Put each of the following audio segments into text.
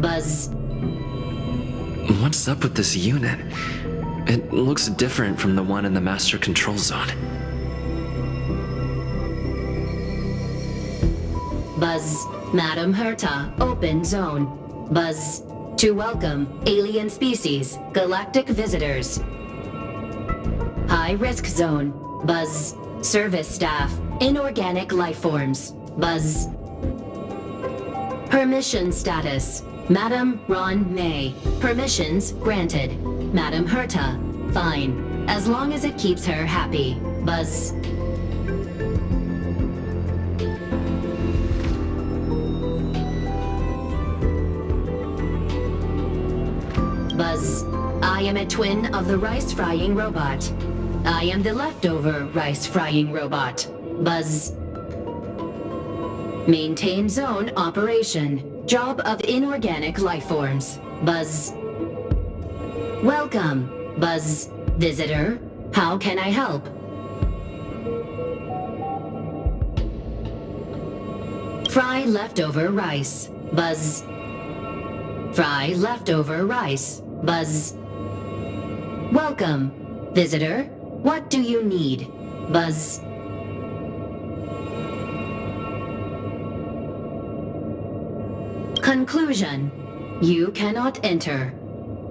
Buzz. What's up with this unit? It looks different from the one in the master control zone. Buzz. Madam Herta, open zone. Buzz. To welcome alien species, galactic visitors. High risk zone. Buzz. Service staff, inorganic life forms. Buzz. Permission status. Madam Ron May. Permissions granted. Madam Herta. Fine. As long as it keeps her happy. Buzz. Buzz. I am a twin of the rice-frying robot. I am the leftover rice-frying robot. Buzz. Maintain zone operation. Job of inorganic lifeforms. Buzz. Welcome, Buzz. Visitor, how can I help? Fry leftover rice. Buzz. Fry leftover rice. Buzz. Welcome, visitor. What do you need? Buzz. Conclusion. You cannot enter.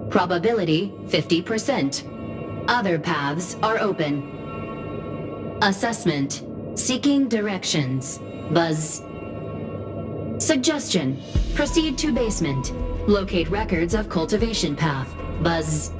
Probability 50%. Other paths are open. Assessment. Seeking directions. Buzz. Suggestion. Proceed to basement. Locate records of cultivation path. Buzz.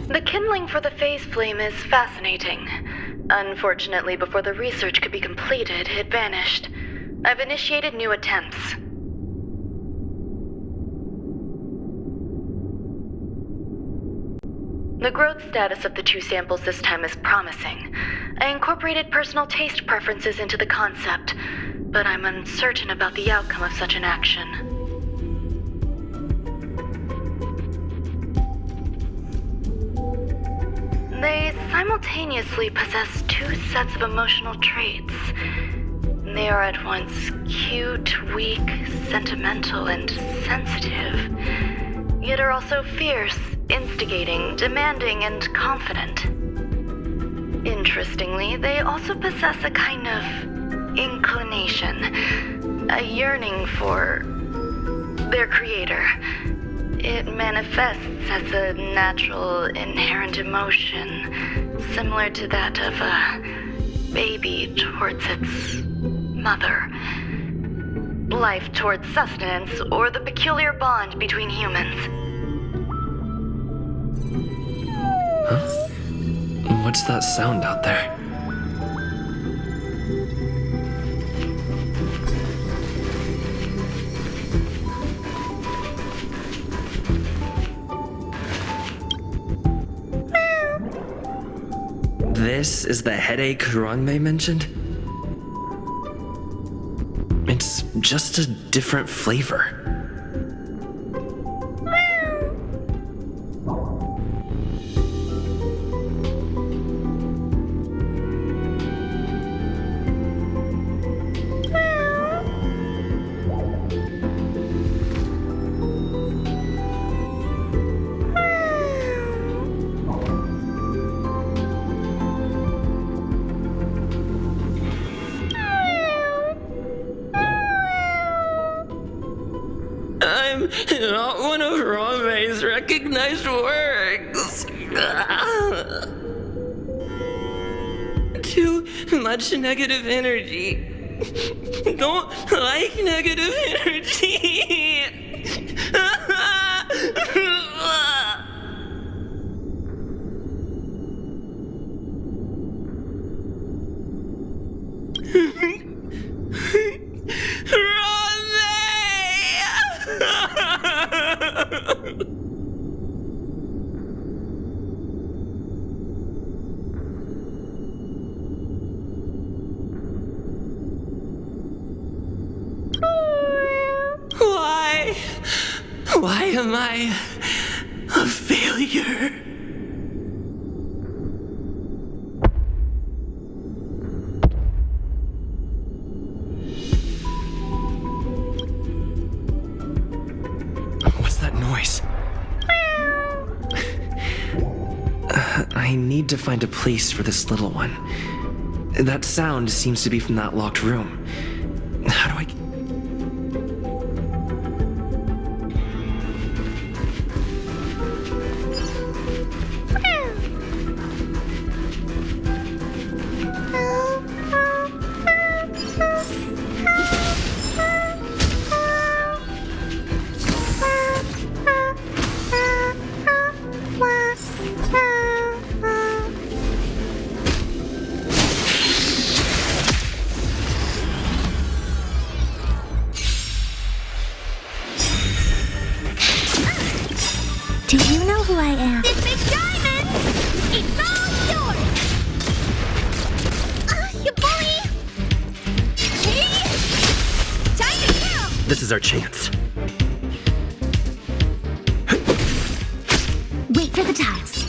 The kindling for the phase flame is fascinating. Unfortunately, before the research could be completed, it vanished. I've initiated new attempts. The growth status of the two samples this time is promising. I incorporated personal taste preferences into the concept, but I'm uncertain about the outcome of such an action. They simultaneously possess two sets of emotional traits. They are at once cute, weak, sentimental, and sensitive, yet are also fierce, instigating, demanding, and confident. Interestingly, they also possess a kind of inclination, a yearning for their creator. It manifests as a natural, inherent emotion, similar to that of a baby towards its mother. Life towards sustenance, or the peculiar bond between humans. Huh? What's that sound out there? This is the headache Rongmei mentioned? It's just a different flavor. I'm not one of Rongmei's recognized works. Too much negative energy. Don't like negative energy. Why am I a failure? What's that noise? I need to find a place for this little one. That sound seems to be from that locked room. How do I... Do you know who I am? This big diamond! It's all yours! You bully! Hey! Time to kill! This is our chance. Wait for the tiles.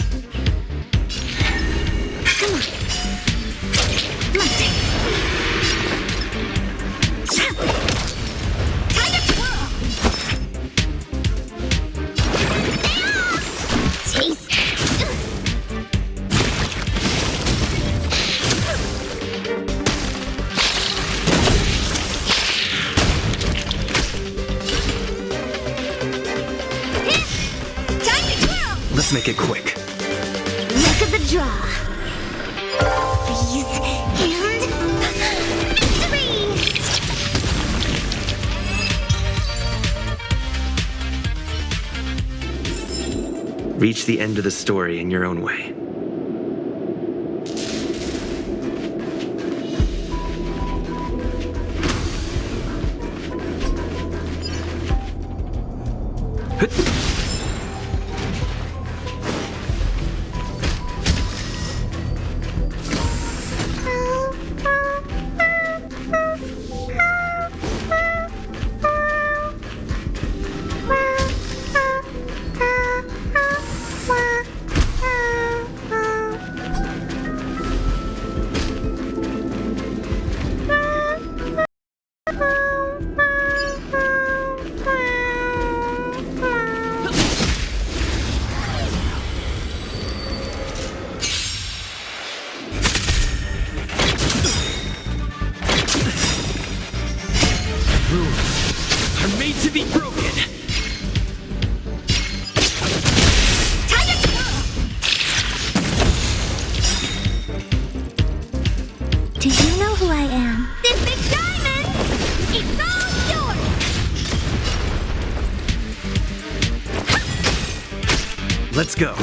Come on. Monster. Time to twirl! Taste. Time to twirl! Let's make it quick. Look at the draw. Freeze and victory! Reach the end of the story in your own way. Rules are made to be broken. Time to twirl! Do you know who I am? This big diamond! It's all yours! Let's go.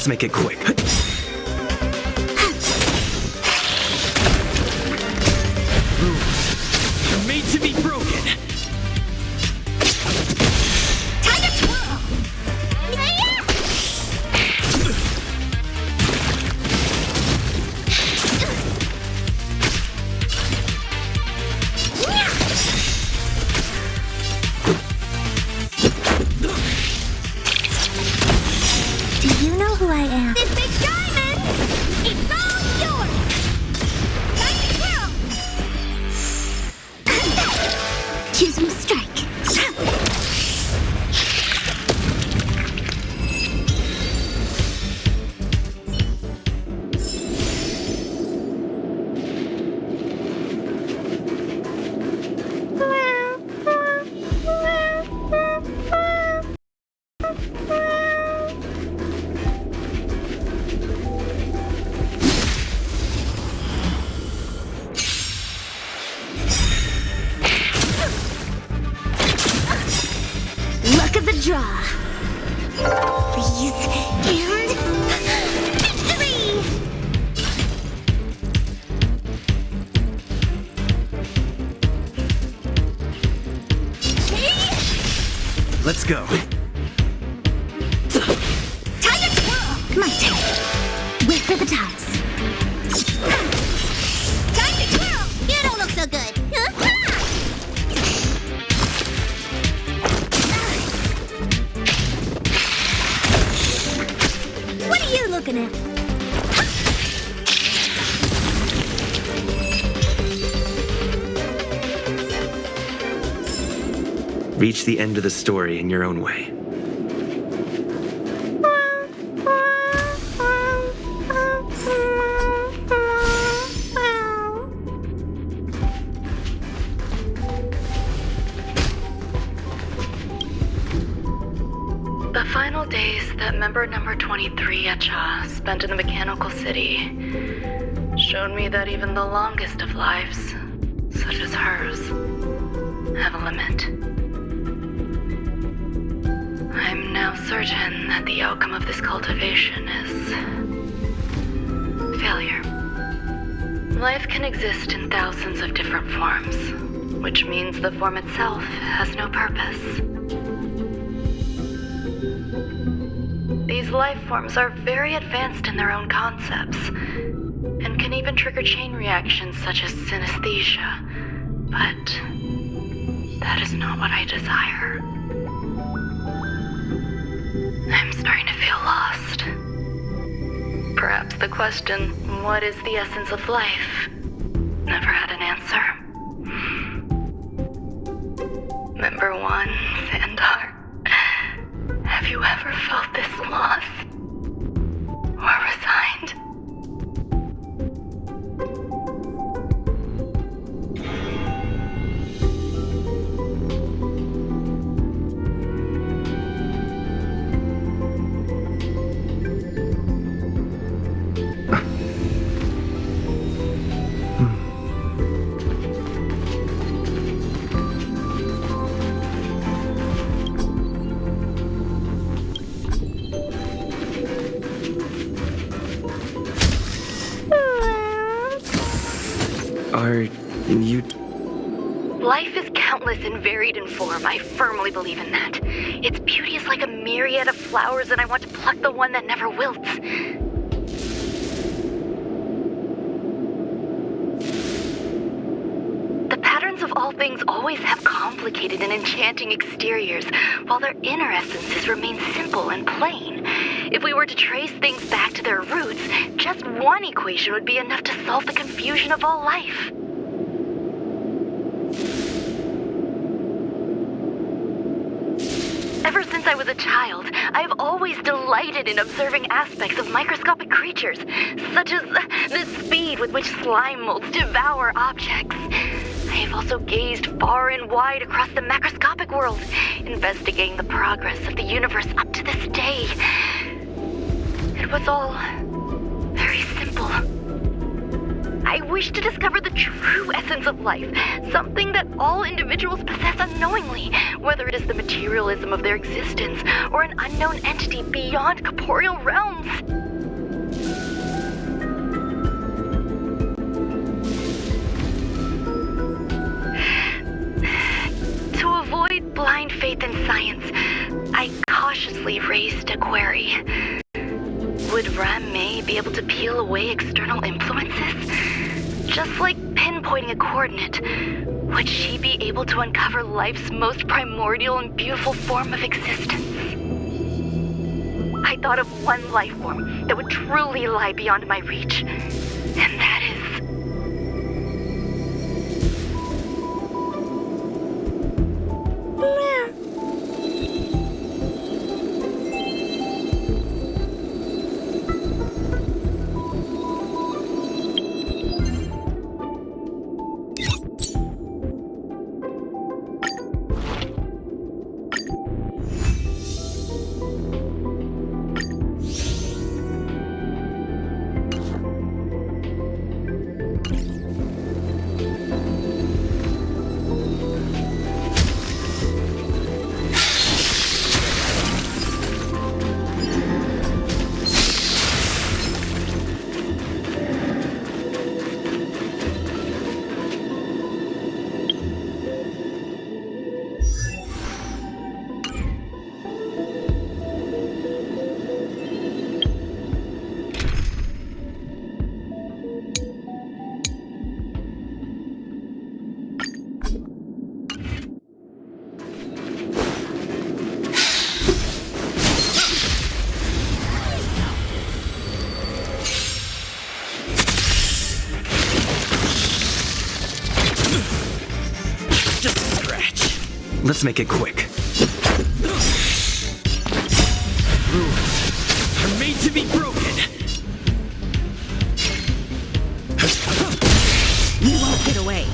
Let's make it quick. Rules. You're made to be broken. Time to twirl! Yeah! Do you know who I am? This big diamond! It's all yours! Time to twirl! Choose me strike. Luck of the draw. Freeze and victory! Let's go. Time to twirl! My turn. Wait for the tiles. Time to twirl! You don't look so good. What are you looking at? Reach the end of the story in your own way. The final days that member number 23 at Cha spent in the mechanical city showed me that even the longest of lives, such as hers, have a limit. I'm now certain that the outcome of this cultivation is failure. Life can exist in thousands of different forms, which means the form itself has no purpose. These life forms are very advanced in their own concepts, and can even trigger chain reactions such as synesthesia, but that is not what I desire. I'm starting to feel lost. Perhaps the question, what is the essence of life, never had an answer. Member 1, Sandar. Have you ever felt this lost? Or resigned? Are you... Life is countless and varied in form. I firmly believe in that. Its beauty is like a myriad of flowers, and I want to pluck the one that never wilts. The patterns of all things always have complicated and enchanting exteriors, while their inner essences remain simple and plain. If we were to trace things back to their roots, just one equation would be enough to solve the confusion of all life. Ever since I was a child, I have always delighted in observing aspects of microscopic creatures, such as the speed with which slime molds devour objects. I have also gazed far and wide across the macroscopic world, investigating the progress of the universe up to this day. It was all very simple. I wish to discover the true essence of life, something that all individuals possess unknowingly, whether it is the materialism of their existence or an unknown entity beyond corporeal realms. To avoid blind faith in science, I cautiously raised a query. Would Ram-Mei be able to peel away external influences? Just like pinpointing a coordinate, would she be able to uncover life's most primordial and beautiful form of existence? I thought of one life form that would truly lie beyond my reach, and that is... Just a scratch. Let's make it quick. Rules are made to be broken. You won't get away.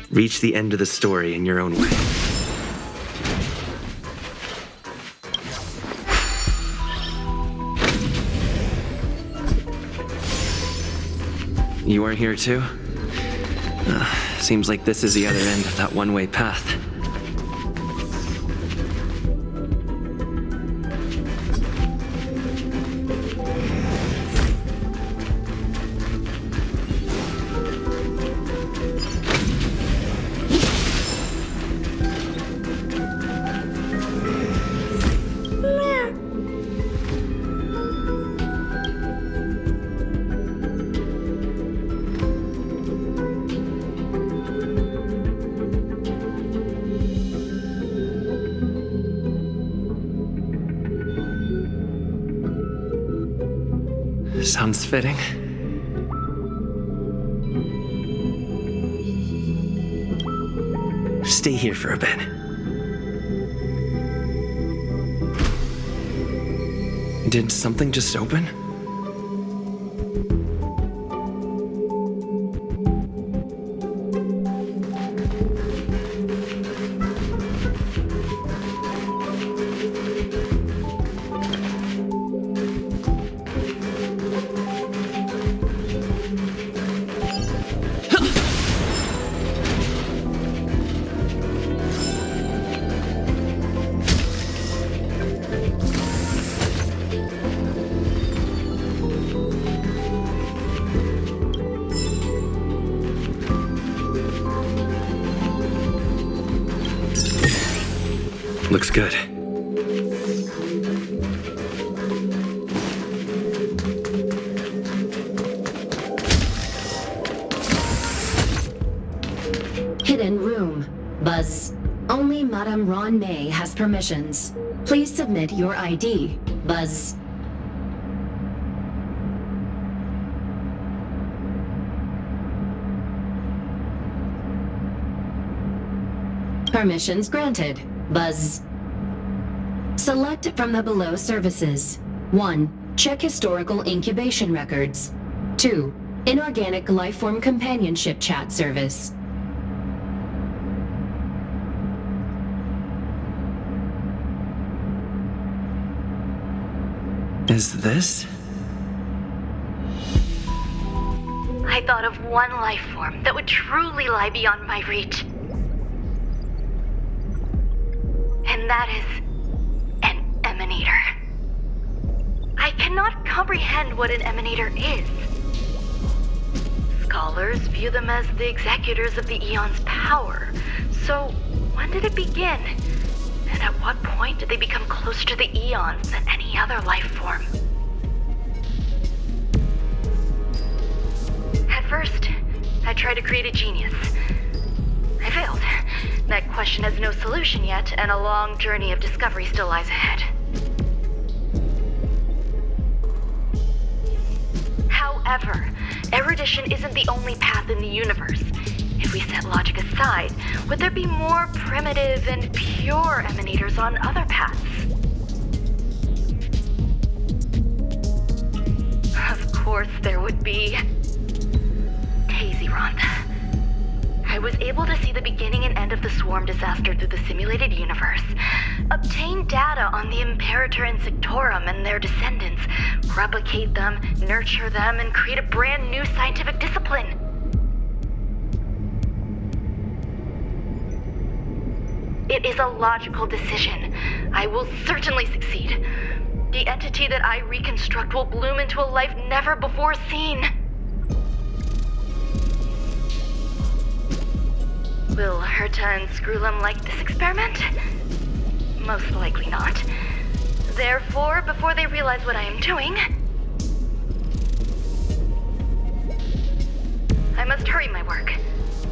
Reach the end of the story in your own way. You are here too? Seems like this is the other end of that one-way path. Sounds fitting. Stay here for a bit. Did something just open? Looks good. Hidden room. Buzz. Only Madame Ron-Mei has permissions. Please submit your ID. Buzz. Permissions granted. Buzz. Select from the below services. 1. Check historical incubation records. 2. Inorganic lifeform companionship chat service. Is this? I thought of one life form that would truly lie beyond my reach. And that is an emanator. I cannot comprehend what an emanator is. Scholars view them as the executors of the Eon's power. So, when did it begin? And at what point did they become closer to the Eons than any other life form? At first, I tried to create a genius. I failed. That question has no solution yet, and a long journey of discovery still lies ahead. However, erudition isn't the only path in the universe. If we set logic aside, would there be more primitive and pure emanators on other paths? Of course there would be. Daisy Rhonda. I was able to see the beginning and end of the swarm disaster through the simulated universe, obtain data on the Imperator and Sectorum and their descendants, replicate them, nurture them, and create a brand new scientific discipline. It is a logical decision. I will certainly succeed. The entity that I reconstruct will bloom into a life never before seen. Will Herta and Screwlum like this experiment? Most likely not. Therefore, before they realize what I am doing, I must hurry my work,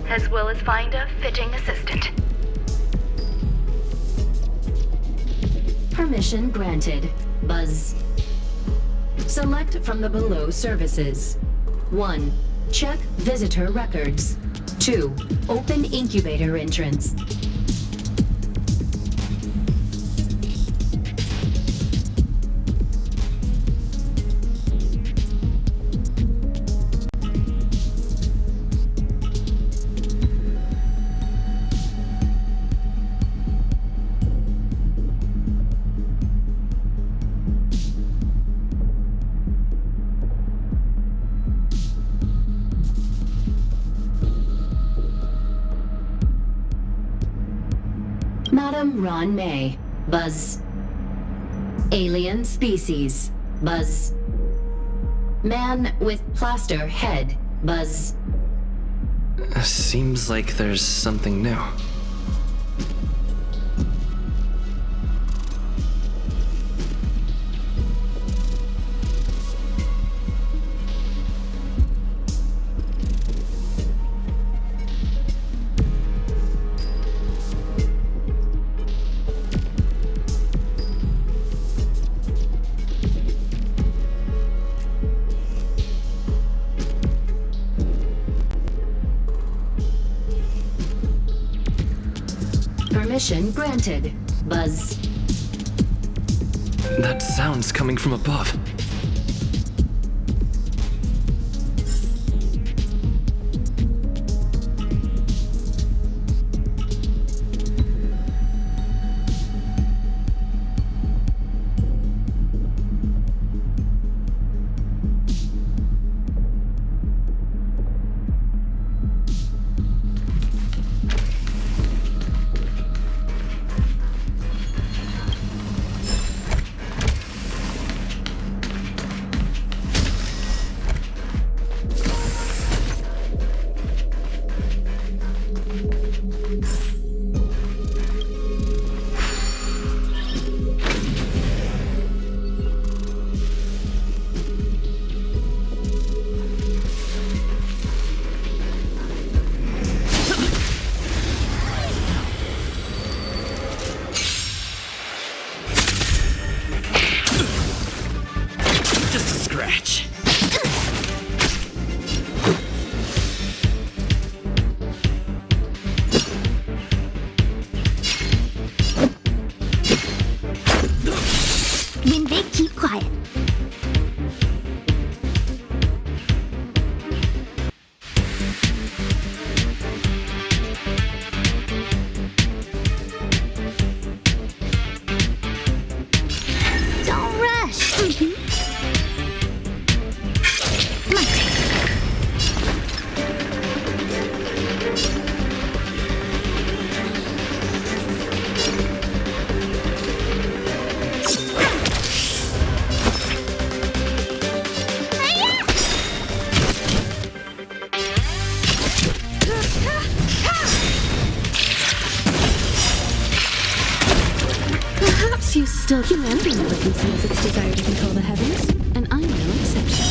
as well as find a fitting assistant. Permission granted. Buzz. Select from the below services. 1. Check visitor records. 2. Open incubator entrance. Madam Ron May. Buzz. Alien species. Buzz. Man with plaster head. Buzz. Seems like there's something new. Permission granted. Buzz. That sound's coming from above. Just a scratch. When big, keep quiet. Don't rush. Perhaps you still humanity never conceals its desire to control the heavens, and I'm no exception.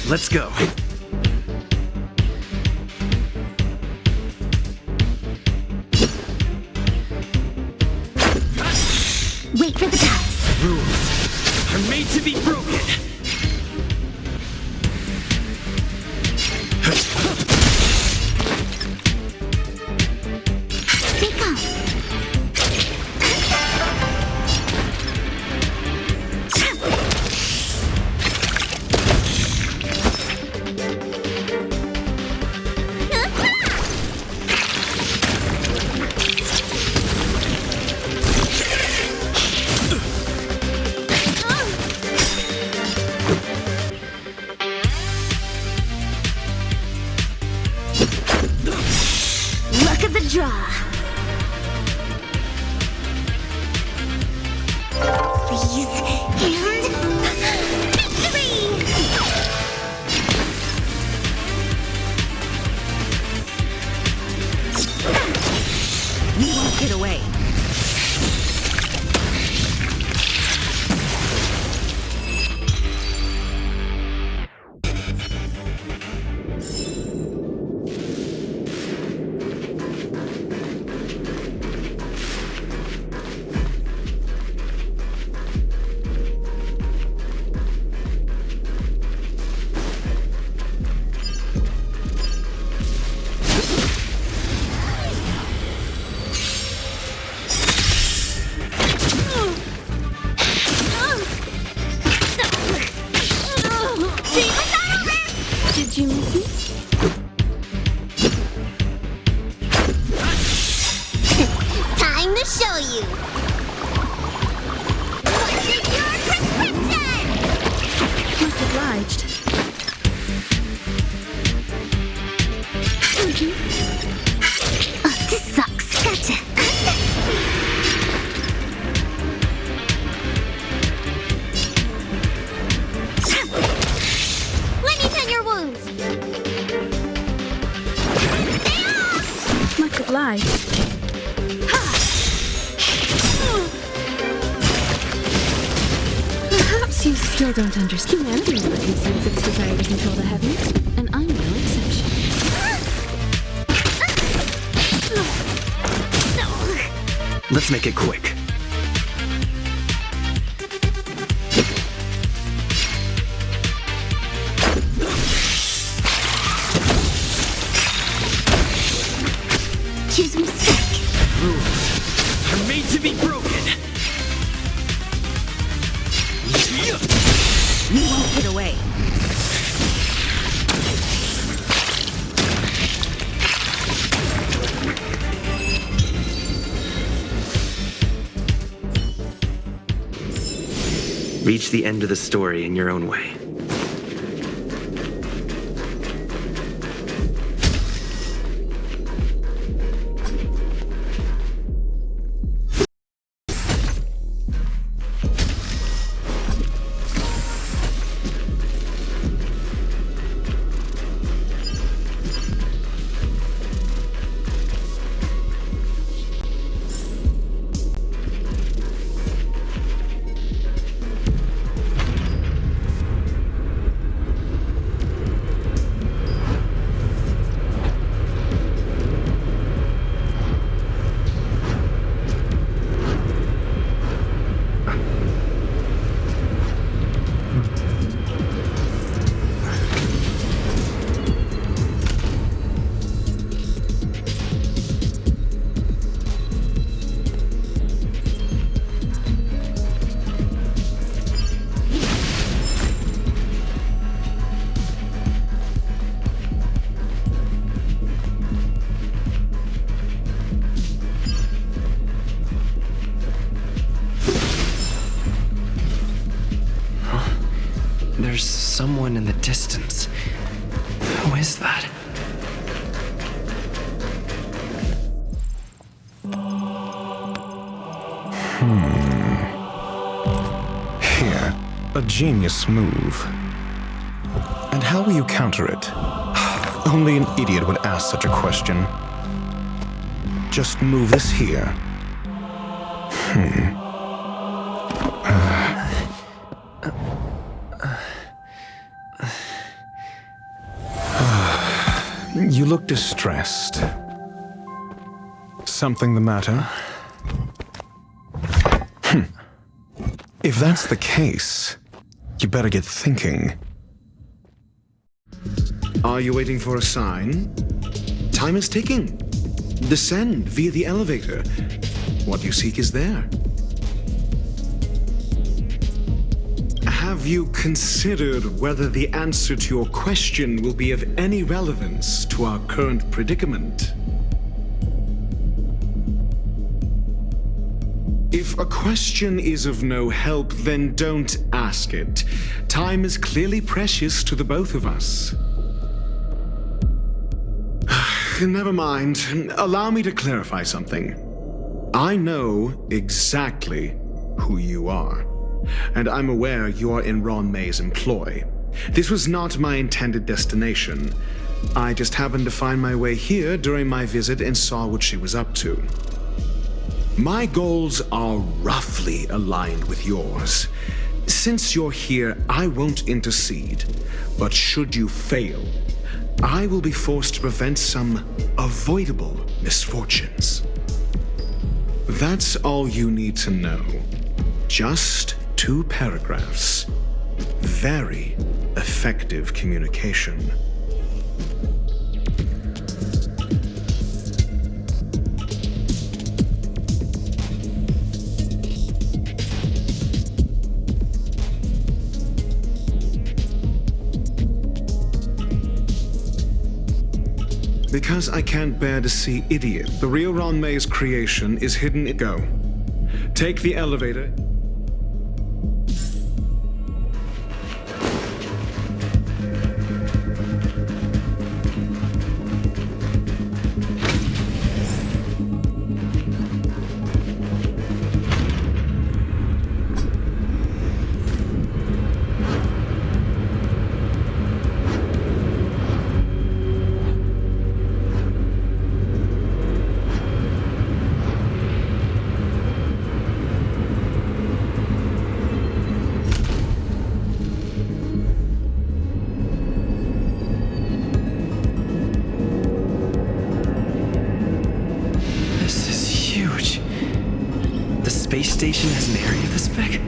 Let's go. Wait for the ties. Rules are made to be broken. Stay calm. Luck of the draw. Freeze and victory! We won't get away. Did you miss me? Time to show you. What's in your prescription? Much obliged. Oh, this sucks. Gotcha. Let me tend your wounds. Much obliged. Perhaps you still don't understand. Humanity never conceals its desire to control the heavens, and I'm no exception. Let's make it quick. Choose mistake. Rules are made to be broken. We won't get away. Reach the end of the story in your own way. someone in the distance. Who is that? Here, a genius move. And how will you counter it? Only an idiot would ask such a question. Just move this here. You look distressed. Something the matter? If that's the case, you better get thinking. Are you waiting for a sign? Time is ticking. Descend via the elevator. What you seek is there. Have you considered whether the answer to your question will be of any relevance to our current predicament? If a question is of no help, then don't ask it. Time is clearly precious to the both of us. Never mind. Allow me to clarify something. I know exactly who you are, and I'm aware you are in Ron May's employ. This was not my intended destination. I just happened to find my way here during my visit and saw what she was up to. My goals are roughly aligned with yours. Since you're here, I won't intercede, but should you fail, I will be forced to prevent some avoidable misfortunes. That's all you need to know. Just 2 paragraphs. Very effective communication. Because I can't bear to see idiot. The real Ron May's creation is hidden. Go. Take the elevator. Space station has an area this big?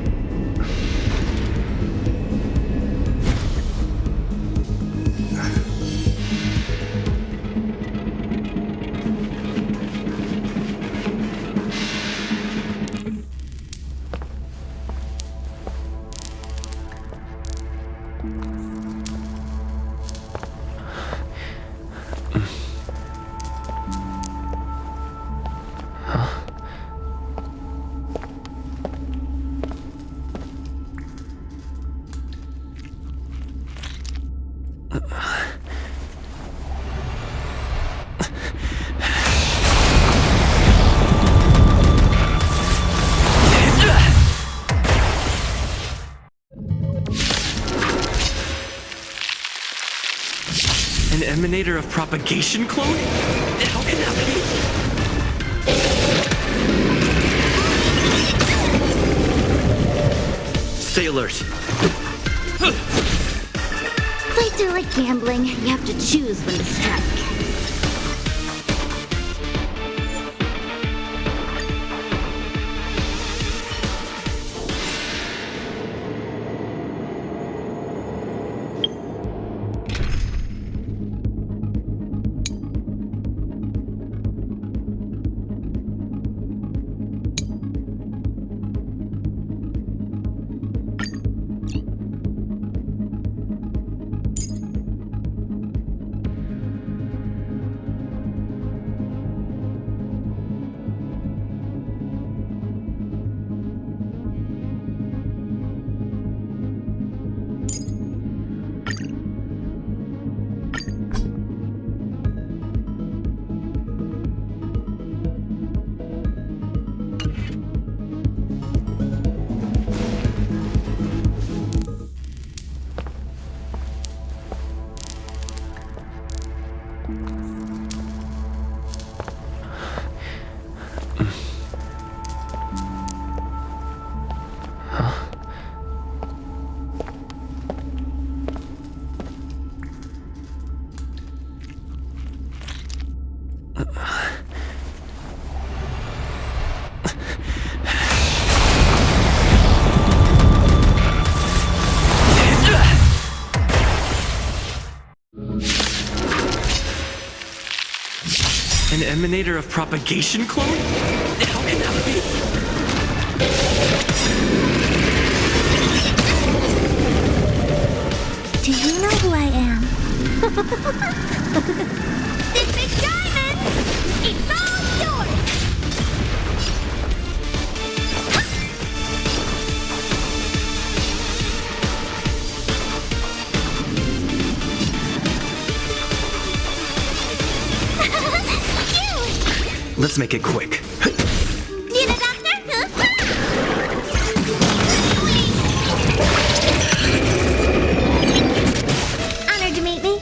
An emanator of propagation clone? How can that be? Stay alert. Fights are like gambling. You have to choose when to strike. emanator of propagation clone? How can that be? Do you know who I am? This big diamond! It's all yours! Let's make it quick. Need a doctor? Honored to meet me.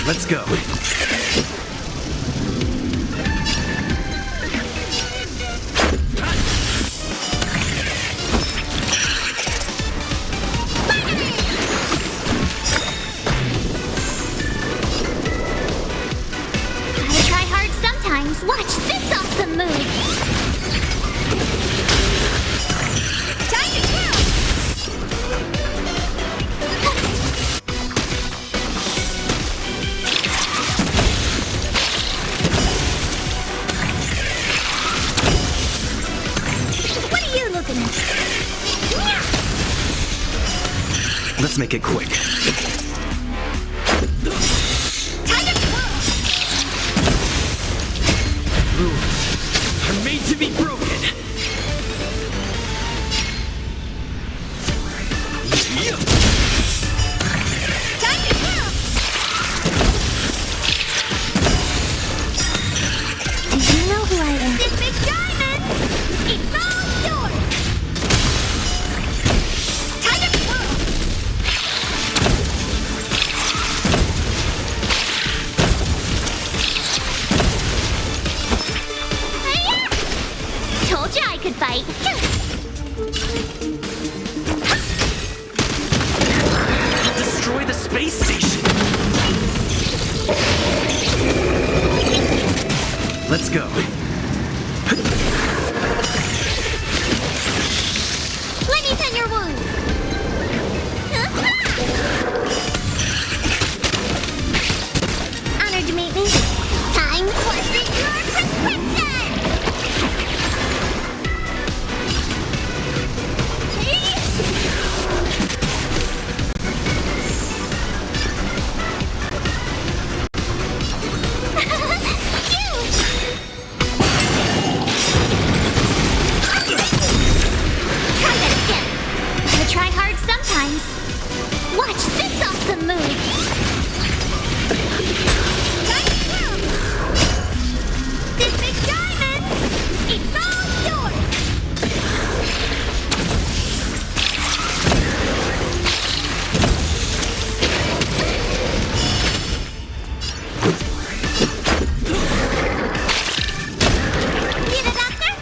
Let's go. I try hard sometimes. Watch this awesome move! Time to kill! What are you looking at? Let's make it quick. Time to kill! Rules are made to be broken. Time to kill! Do you know who I am? This big diamond! It's all yours! Time to kill! Hi-ya! Told you I could fight. Destroy the space station. Let's go. Let me tend your wound. Honored to meet me. Time for your prescription! Try that again. I try hard sometimes. Watch this awesome move. Time to kill. This big diamond, it's all yours. Need a doctor?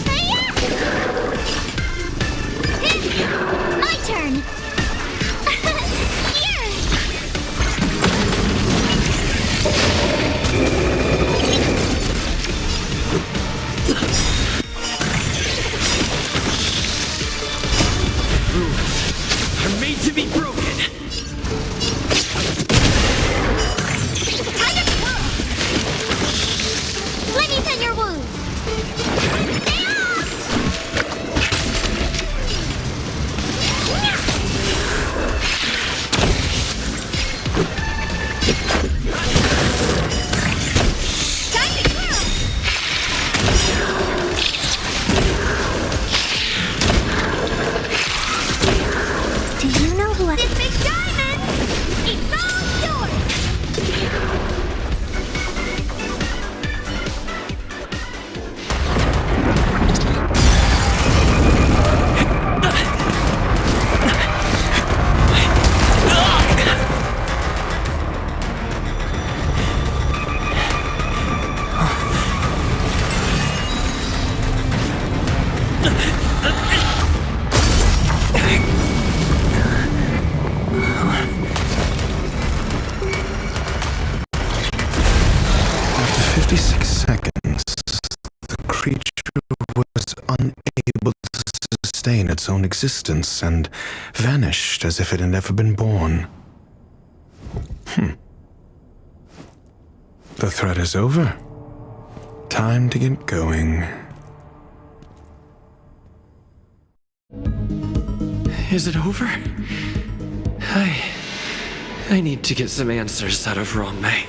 Hi-ya! My turn. Here. Rules are made to be broken. Time to kill. Let me tend your wound. Stay off! Time to kill. Do you know who I am? This big diamond, it's all yours. After 56 seconds, the creature was unable to sustain its own existence and vanished as if it had never been born. The threat is over. Time to get going. Is it over? I need to get some answers out of Ron May.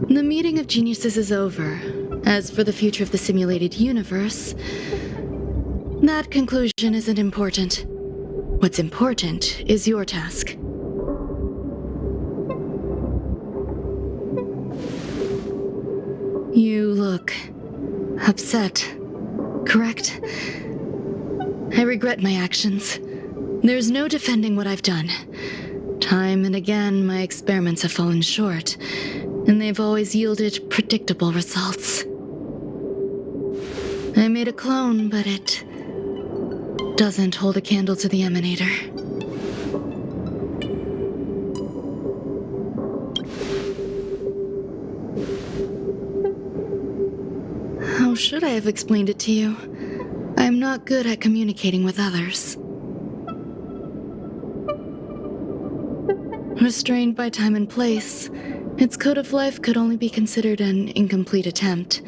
The meeting of geniuses is over. As for the future of the simulated universe, that conclusion isn't important. What's important is your task. You look upset, correct? I regret my actions. There's no defending what I've done. Time and again, my experiments have fallen short, and they've always yielded predictable results. I made a clone, but it doesn't hold a candle to the emanator. How should I have explained it to you? I'm not good at communicating with others. Restrained by time and place, its code of life could only be considered an incomplete attempt.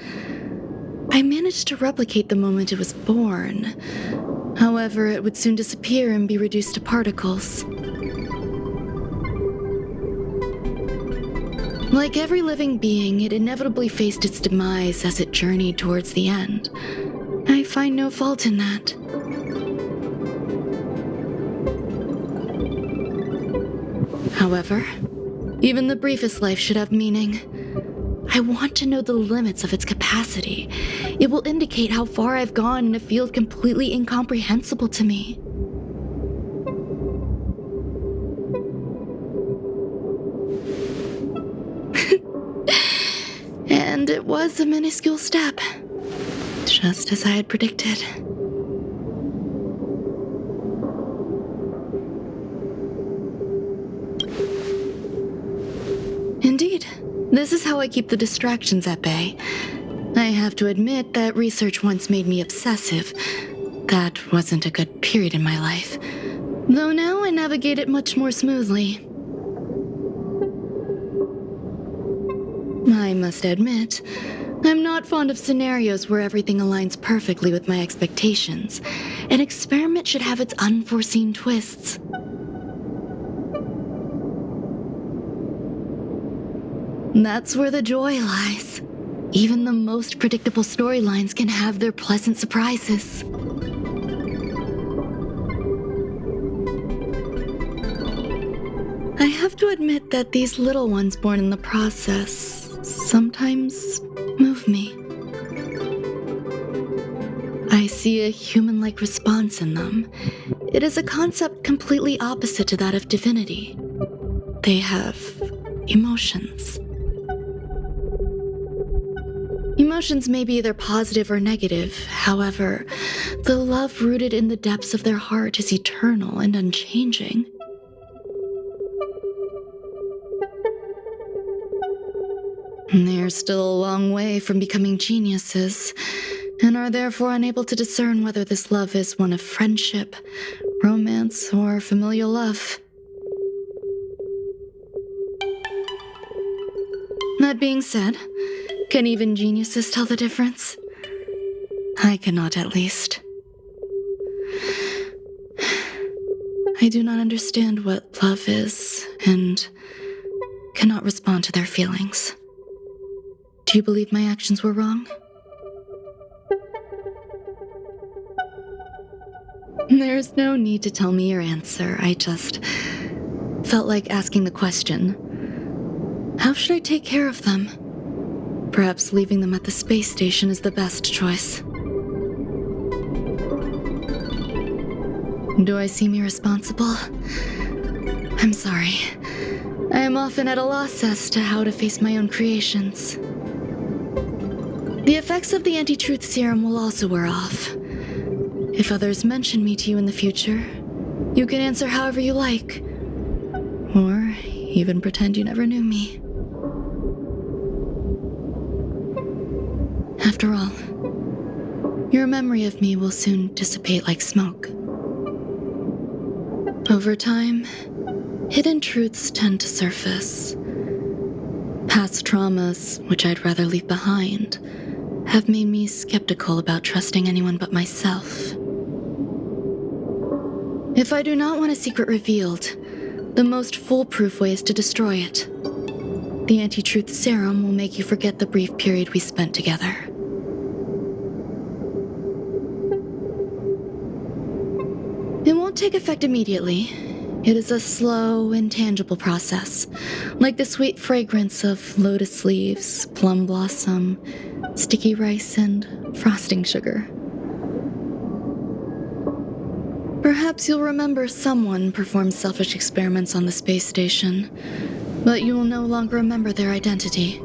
I managed to replicate the moment it was born. However, it would soon disappear and be reduced to particles. Like every living being, it inevitably faced its demise as it journeyed towards the end. I find no fault in that. However, even the briefest life should have meaning. I want to know the limits of its capacity. It will indicate how far I've gone in a field completely incomprehensible to me. And it was a minuscule step, just as I had predicted. Indeed, this is how I keep the distractions at bay. I have to admit that research once made me obsessive. That wasn't a good period in my life, though now I navigate it much more smoothly. I must admit, I'm not fond of scenarios where everything aligns perfectly with my expectations. An experiment should have its unforeseen twists. That's where the joy lies. Even the most predictable storylines can have their pleasant surprises. I have to admit that these little ones born in the process sometimes move me. I see a human-like response in them. It is a concept completely opposite to that of divinity. They have emotions. Emotions may be either positive or negative. However, the love rooted in the depths of their heart is eternal and unchanging. They're still a long way from becoming geniuses, and are therefore unable to discern whether this love is one of friendship, romance, or familial love. That being said, can even geniuses tell the difference? I cannot, at least. I do not understand what love is, and cannot respond to their feelings. Do you believe my actions were wrong? There's no need to tell me your answer. I just felt like asking the question. How should I take care of them? Perhaps leaving them at the space station is the best choice. Do I seem irresponsible? I'm sorry. I am often at a loss as to how to face my own creations. The effects of the anti-truth serum will also wear off. If others mention me to you in the future, you can answer however you like. Or even pretend you never knew me. After all, your memory of me will soon dissipate like smoke. Over time, hidden truths tend to surface. Past traumas, which I'd rather leave behind, have made me skeptical about trusting anyone but myself. If I do not want a secret revealed, the most foolproof way is to destroy it. The anti-truth serum will make you forget the brief period we spent together. It won't take effect immediately. It is a slow, intangible process, like the sweet fragrance of lotus leaves, plum blossom, sticky rice, and frosting sugar. Perhaps you'll remember someone performed selfish experiments on the space station, but you will no longer remember their identity.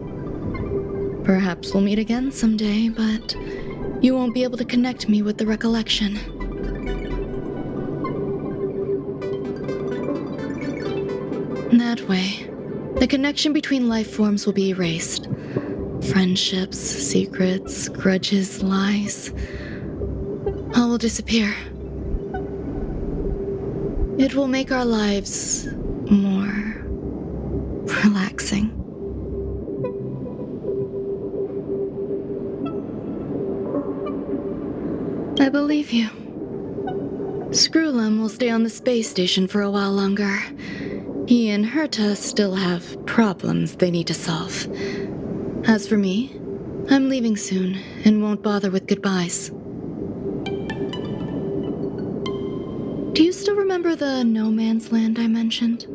Perhaps we'll meet again someday, but you won't be able to connect me with the recollection. That way, the connection between life forms will be erased. Friendships, secrets, grudges, lies, all will disappear. It will make our lives more relaxing. I believe you. Screwlum will stay on the space station for a while longer. He and Herta still have problems they need to solve. As for me, I'm leaving soon and won't bother with goodbyes. Do you still remember the no man's land I mentioned?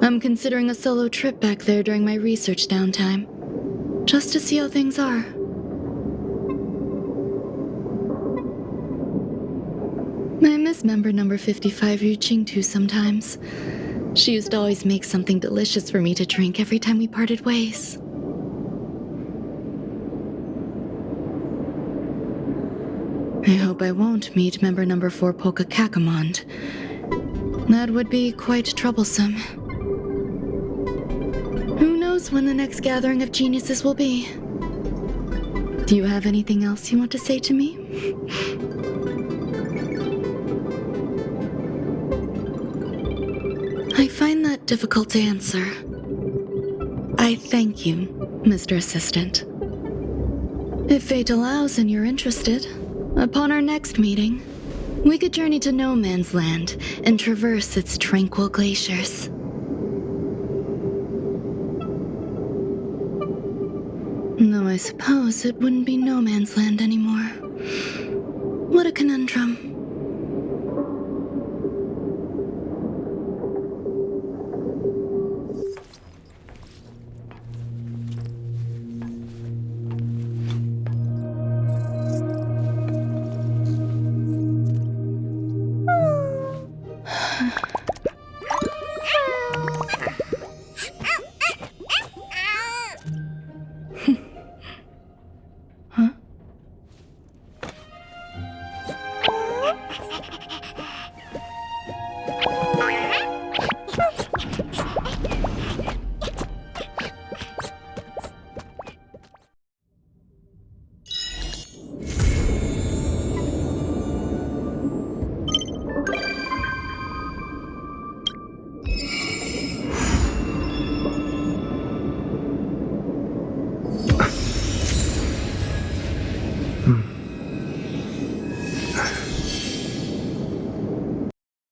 I'm considering a solo trip back there during my research downtime, just to see how things are. I miss member number 55 Yu Qingtu sometimes. She used to always make something delicious for me to drink every time we parted ways. I hope I won't meet member number 4 Polka Kakamond. That would be quite troublesome. Who knows when the next gathering of geniuses will be? Do you have anything else you want to say to me? I find that difficult to answer. I thank you, Mr. Assistant. If fate allows and you're interested, upon our next meeting, we could journey to No Man's Land and traverse its tranquil glaciers. Though I suppose it wouldn't be No Man's Land anymore. What a conundrum.